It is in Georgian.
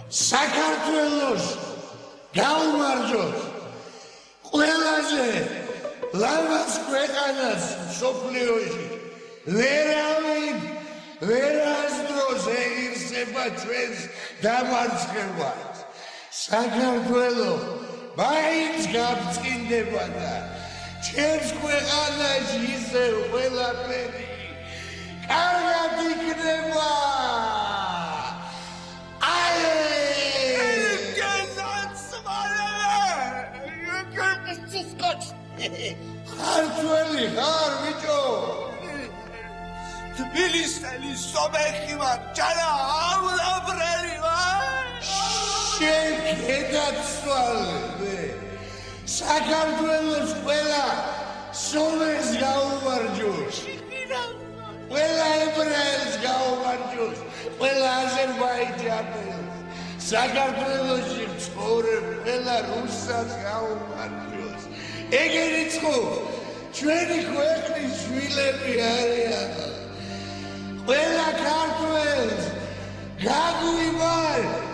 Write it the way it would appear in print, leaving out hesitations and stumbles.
საქართველოს გაუმარჯოთ ყველაზე ლამაზ ქვეყანას მსოფლიოში ვერავინ ვერ ასდროს ეგირსება ჩვენს დამარცხებას საქართველო მაინც გაბწყინდება და ჩემს ქვეყანაში ისევ ყველაფერი კარგად იქნება ქართველი ხარ ბიჭო თბილისელი სომეხი ვარ ჯანა აუბრელი ვარ შეგედაცვალე საქართველოს ყველა სომეხს გაუმარჯოს ყველა ებრაელს გაუმარჯოს ყველა აზერბაიჯანელს საქართველოში მცხოვრებ ყველა რუსას გაუმარჯოს ეგ იყო ჩვენი ქვეყნის შვილები არიან ყველა ქართველს გაგვიმართ